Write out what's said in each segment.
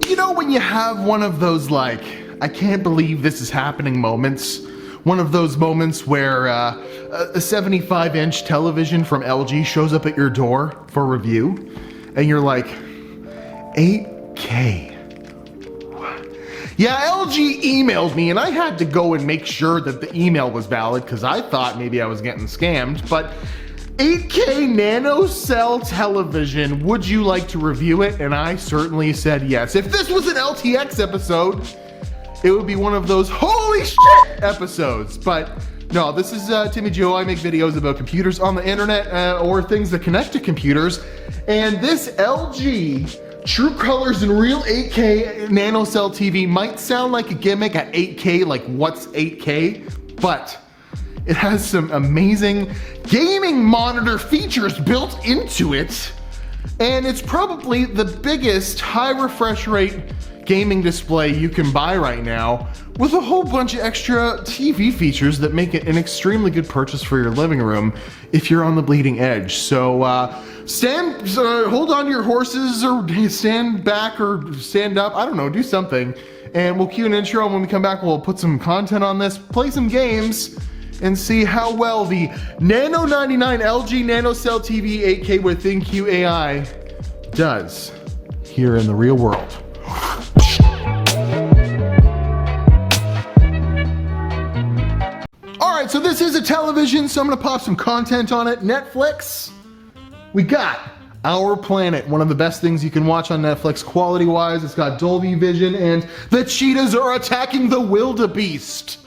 You know when you have one of those like, I can't believe this is happening moments? One of those moments where a 75-inch television from LG shows up at your door for review, and you're like, 8K. Yeah, LG emailed me and I had to go and make sure that the email was valid because I thought maybe I was getting scammed, but 8K nano cell television, would you like to review it? And I certainly said yes. If this was an LTX episode, it would be one of those holy shit episodes. But no, this is Timmy Joe. I make videos about computers on the internet or things that connect to computers. And this LG True Colors and Real 8K nano cell TV might sound like a gimmick at 8K, like what's 8K? But it has some amazing gaming monitor features built into it, and it's probably the biggest high refresh rate gaming display you can buy right now, with a whole bunch of extra TV features that make it an extremely good purchase for your living room if you're on the bleeding edge. So hold on to your horses, or stand back, or stand up, I don't know, do something, and we'll cue an intro, and when we come back we'll put some content on this, play some games, and see how well the Nano 99 LG Nano Cell TV 8K with ThinQ AI does here in the real world. Alright, so this is a television, so I'm gonna pop some content on it. Netflix, we got Our Planet, one of the best things you can watch on Netflix quality-wise. It's got Dolby Vision, and the cheetahs are attacking the wildebeest.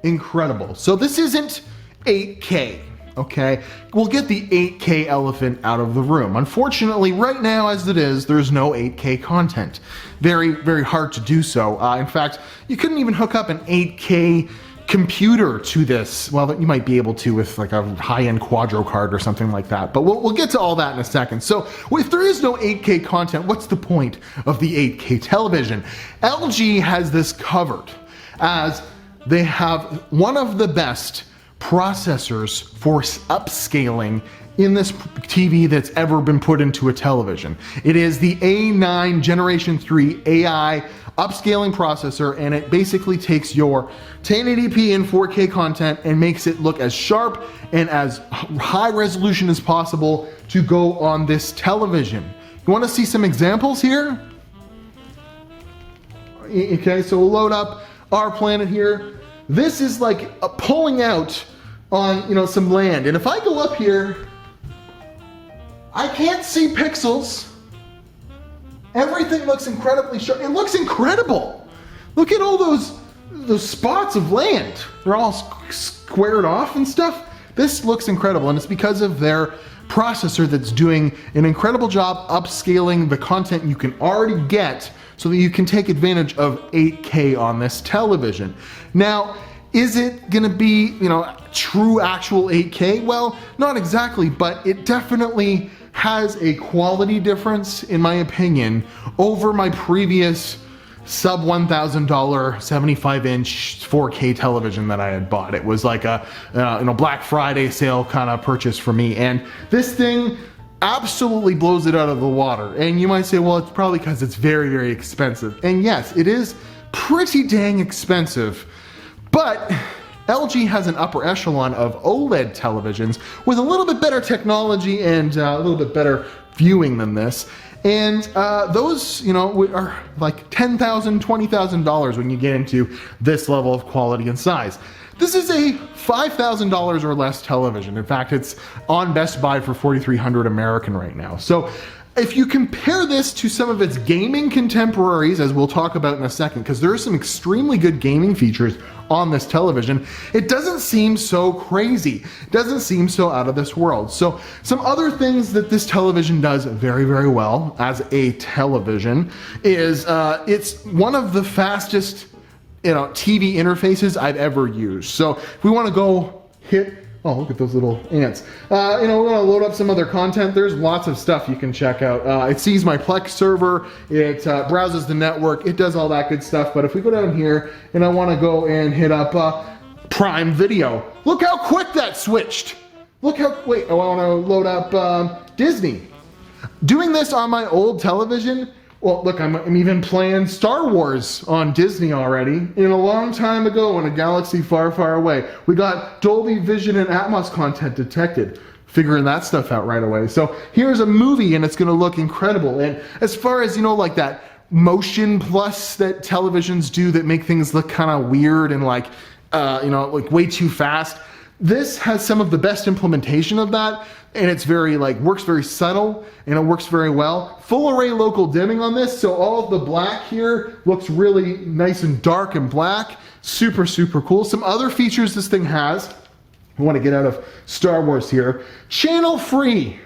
Incredible. So this isn't 8K, okay? We'll get the 8K elephant out of the room. Unfortunately, right now as it is, there's no 8K content. Very, very hard to do so. In fact, you couldn't even hook up an 8K computer to this. Well, you might be able to with like a high-end Quadro card or something like that, but we'll get to all that in a second. So if there is no 8K content, what's the point of the 8K television? LG has this covered, as they have one of the best processors for upscaling in this TV that's ever been put into a television. It is the A9 Generation 3 AI upscaling processor, and it basically takes your 1080p and 4K content and makes it look as sharp and as high resolution as possible to go on this television. You want to see some examples here? Okay, so we'll load up Our Planet here. This is like pulling out on, you know, some land, and if I go up here, I can't see pixels. Everything looks incredibly sharp. It looks incredible. Look at all those spots of land. They're all squared off and stuff. This looks incredible, and it's because of their processor that's doing an incredible job upscaling the content you can already get so that you can take advantage of 8K on this television. Now, is it gonna be, you know, true actual 8K? Well, not exactly, but it definitely has a quality difference, in my opinion, over my previous sub $1,000 75-inch 4K television that I had bought. It was like a Black Friday sale kind of purchase for me, and this thing absolutely blows it out of the water. And you might say, well, it's probably because it's very, very expensive. And yes, it is pretty dang expensive, but LG has an upper echelon of OLED televisions with a little bit better technology and a little bit better viewing than this. And those, you know, are like $10,000, $20,000 when you get into this level of quality and size. This is a $5,000 or less television. In fact, it's on Best Buy for $4,300 American right now. So if you compare this to some of its gaming contemporaries, as we'll talk about in a second, because there are some extremely good gaming features on this television, it doesn't seem so crazy. It doesn't seem so out of this world. So some other things that this television does very, very well as a television is it's one of the fastest, you know, TV interfaces I've ever used. So if we want to go hit, oh, look at those little ants. You know, we're gonna load up some other content. There's lots of stuff you can check out. It sees my Plex server, it browses the network, it does all that good stuff. But if we go down here and I wanna go and hit up Prime Video, look how quick that switched. Look how, wait, I wanna load up Disney. Doing this on my old television Well, look, I'm even playing Star Wars on Disney already. In a long time ago in a galaxy far, far away. We got Dolby Vision and Atmos content detected. Figuring that stuff out right away. So here's a movie and it's gonna look incredible. And as far as, you know, like that motion plus that televisions do that make things look kind of weird and like, you know, like way too fast, this has some of the best implementation of that. And it's very like, works very subtle and it works very well. Full array local dimming on this. So all of the black here looks really nice and dark and black. Super, super cool. Some other features this thing has. I want to get out of Star Wars here. Channel free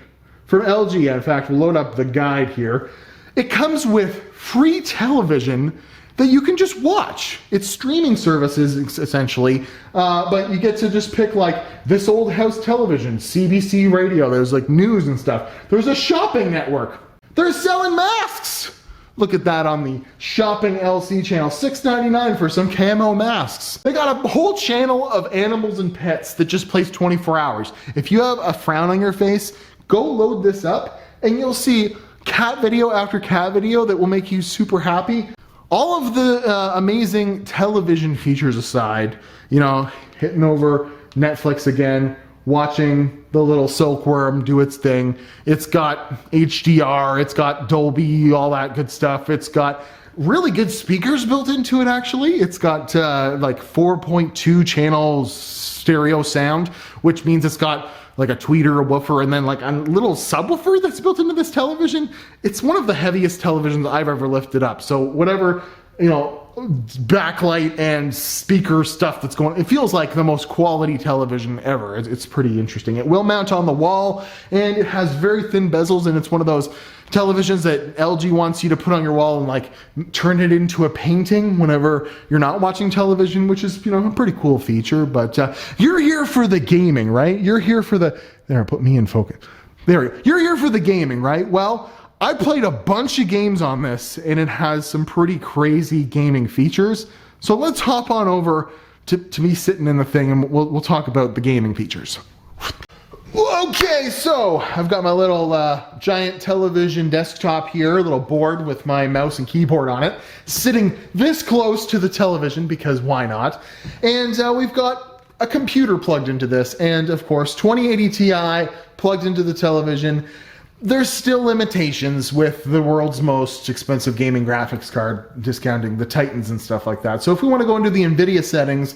from LG. In fact, we'll load up the guide here. It comes with free television that you can just watch. It's streaming services essentially, but you get to just pick like this old house television, CBC radio, there's like news and stuff. There's a shopping network. They're selling masks. Look at that on the shopping LC channel, $6.99 for some camo masks. They got a whole channel of animals and pets that just plays 24 hours. If you have a frown on your face, go load this up and you'll see cat video after cat video that will make you super happy. All of the amazing television features aside, you know, hitting over Netflix again, watching the little silkworm do its thing. It's got HDR, it's got Dolby, all that good stuff. It's got really good speakers built into it actually. It's got like 4.2 channels stereo sound, which means it's got like a tweeter, a woofer, and then like a little subwoofer that's built into this television. It's one of the heaviest televisions I've ever lifted up. So whatever, you know, backlight and speaker stuff that's going, it feels like the most quality television ever. It's pretty interesting. It will mount on the wall and it has very thin bezels, and it's one of those televisions that LG wants you to put on your wall and like turn it into a painting whenever you're not watching television, which is, you know, a pretty cool feature. But you're here for the gaming, right? You're here for the, there, put me in focus. There we go. You're here for the gaming, right? Well, I played a bunch of games on this and it has some pretty crazy gaming features. So let's hop on over to me sitting in the thing and we'll talk about the gaming features. Okay, so I've got my little giant television desktop here, a little board with my mouse and keyboard on it, sitting this close to the television because why not? And we've got a computer plugged into this, and of course 2080 Ti plugged into the television. There's still limitations with the world's most expensive gaming graphics card, discounting the Titans and stuff like that. So if we want to go into the Nvidia settings,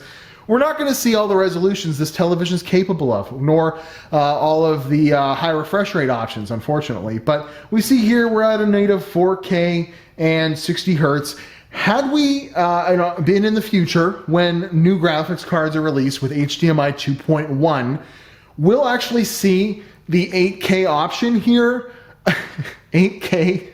we're not going to see all the resolutions this television is capable of, nor all of the high refresh rate options, unfortunately. But we see here we're at a native 4K and 60 Hertz. Had we been in the future when new graphics cards are released with HDMI 2.1, we'll actually see the 8K option here, 8K,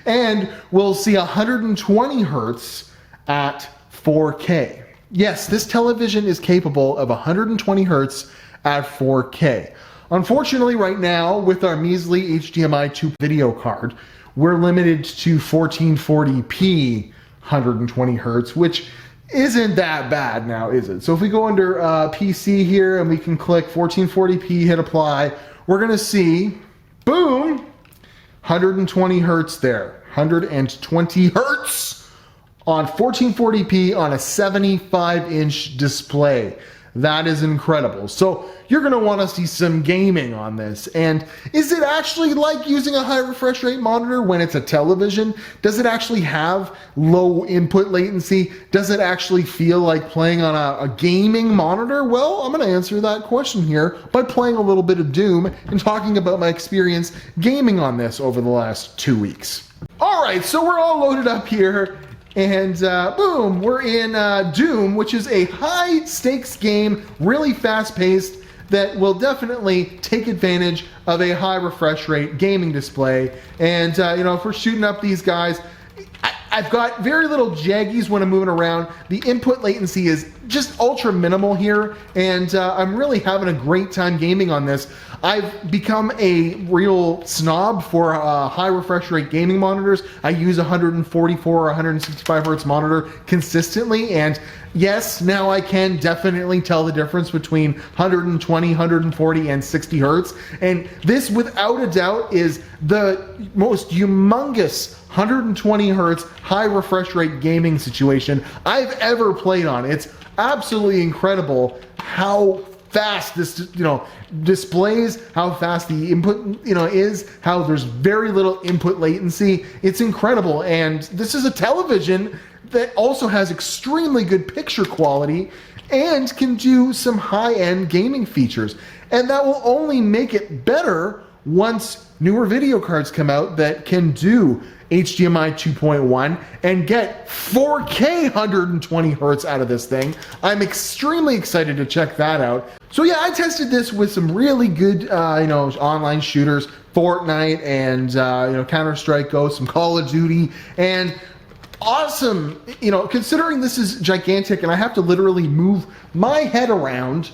and we'll see 120 Hertz at 4K. Yes, this television is capable of 120 Hertz at 4K. Unfortunately, right now, with our measly HDMI 2 video card, we're limited to 1440p 120 Hertz, which isn't that bad now, is it? So if we go under PC here and we can click 1440p, hit apply, we're gonna see, boom, 120 Hertz there. 120 Hertz on 1440p on a 75-inch display. That is incredible. So you're going to want to see some gaming on this. And is it actually like using a high refresh rate monitor when it's a television? Does it actually have low input latency? Does it actually feel like playing on a gaming monitor? Well, I'm going to answer that question here by playing a little bit of Doom and talking about my experience gaming on this over the last 2 weeks. All right, so we're all loaded up here. And boom, we're in Doom, which is a high stakes game, really fast paced, that will definitely take advantage of a high refresh rate gaming display. And if we're shooting up these guys, I've got very little jaggies when I'm moving around. The input latency is just ultra minimal here, and I'm really having a great time gaming on this. I've become a real snob for high refresh rate gaming monitors. I use 144 or 165 Hertz monitor consistently, and yes, now I can definitely tell the difference between 120, 140, and 60 Hertz. And this, without a doubt, is the most humongous 120 hertz high refresh rate gaming situation I've ever played on. It's absolutely incredible how fast this displays, how fast the input is, how there's very little input latency. It's incredible, and this is a television that also has extremely good picture quality and can do some high-end gaming features, and that will only make it better once newer video cards come out that can do HDMI 2.1 and get 4K 120 hertz out of this thing. I'm extremely excited to check that out. So yeah, I tested this with some really good, online shooters, Fortnite and Counter-Strike Go, some Call of Duty, and awesome. Considering this is gigantic and I have to literally move my head around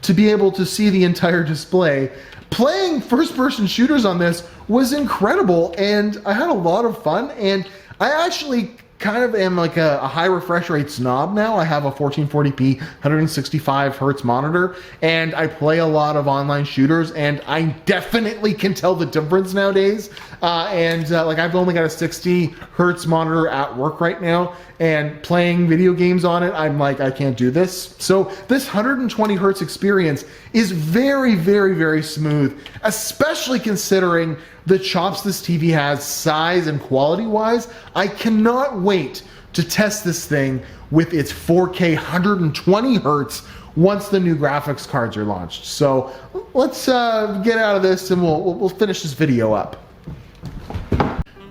to be able to see the entire display. Playing first-person shooters on this was incredible, and I had a lot of fun, and I actually kind of am like a high refresh rate snob now. I have a 1440p 165 hertz monitor, and I play a lot of online shooters, and I definitely can tell the difference nowadays. I've only got a 60 hertz monitor at work right now, and playing video games on it, I'm like, I can't do this. So this 120 hertz experience is very, very, very smooth, especially considering the chops this TV has size and quality wise. I cannot wait to test this thing with its 4K 120 hertz once the new graphics cards are launched. So let's get out of this and we'll finish this video up.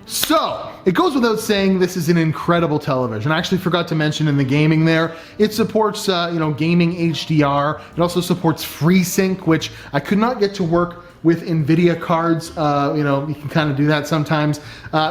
So, it goes without saying this is an incredible television. I actually forgot to mention in the gaming there, it supports gaming HDR. It also supports FreeSync, which I could not get to work with Nvidia cards. You can kind of do that sometimes.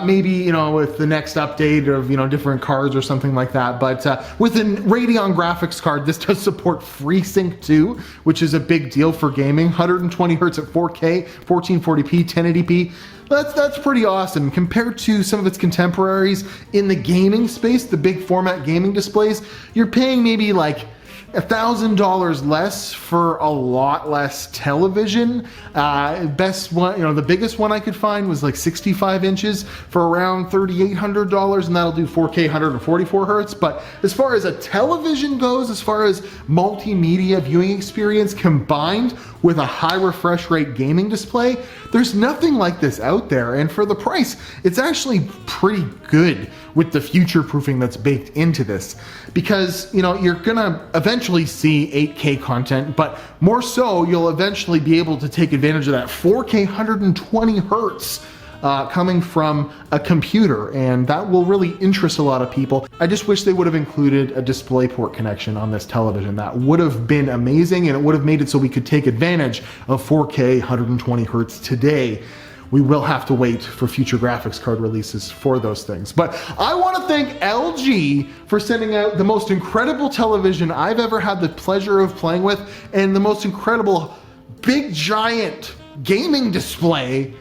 Maybe with the next update of different cards or something like that. But with a Radeon graphics card, this does support FreeSync too, which is a big deal for gaming. 120 hertz at 4K, 1440p, 1080p. That's pretty awesome. Compared to some of its contemporaries in the gaming space, the big format gaming displays, you're paying maybe like $1,000 less for a lot less television. Best one, the biggest one I could find was like 65 inches for around $3,800, and that'll do 4K 144 hertz. But as far as a television goes, as far as multimedia viewing experience combined with a high refresh rate gaming display, there's nothing like this out there. And for the price, it's actually pretty good with the future proofing that's baked into this, because you're gonna eventually see 8K content, but more so you'll eventually be able to take advantage of that 4K 120 hertz coming from a computer, and that will really interest a lot of people. I just wish they would have included a DisplayPort connection on this television. That would have been amazing, and it would have made it so we could take advantage of 4K 120 hertz today. We will have to wait for future graphics card releases for those things. But I want to thank LG for sending out the most incredible television I've ever had the pleasure of playing with, and the most incredible big giant gaming display,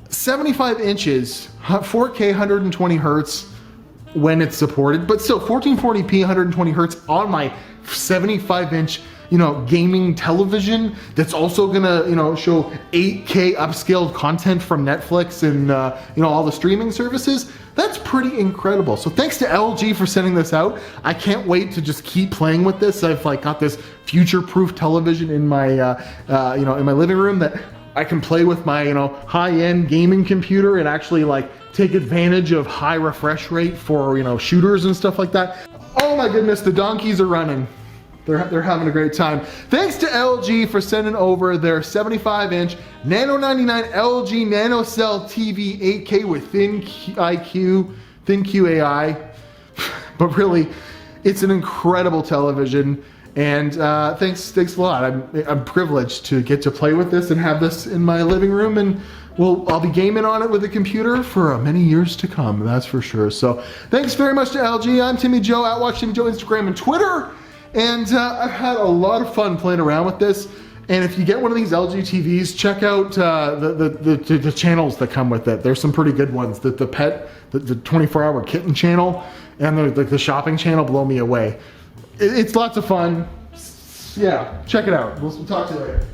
75 inches, 4K 120 hertz when it's supported, but still 1440p 120 hertz on my 75 inch gaming television that's also gonna show 8K upscaled content from Netflix and all the streaming services. That's pretty incredible. So thanks to LG for sending this out. I can't wait to just keep playing with this. I've got this future-proof television in my in my living room that I can play with my high-end gaming computer and actually take advantage of high refresh rate for shooters and stuff like that. Oh my goodness, the donkeys are running. They're having a great time. Thanks to LG for sending over their 75-inch Nano 99 LG Nano Cell TV 8K with thin QAI. But really, it's an incredible television. And thanks a lot. I'm privileged to get to play with this and have this in my living room, and I'll be gaming on it with a computer for many years to come, that's for sure. So thanks very much to LG. I'm Timmy Joe, @WatchTimmyJoe, Instagram and Twitter. And I've had a lot of fun playing around with this. And if you get one of these LG TVs, check out the channels that come with it. There's some pretty good ones. The 24-hour kitten channel and the shopping channel blow me away. It's lots of fun. Yeah, check it out. We'll talk to you later.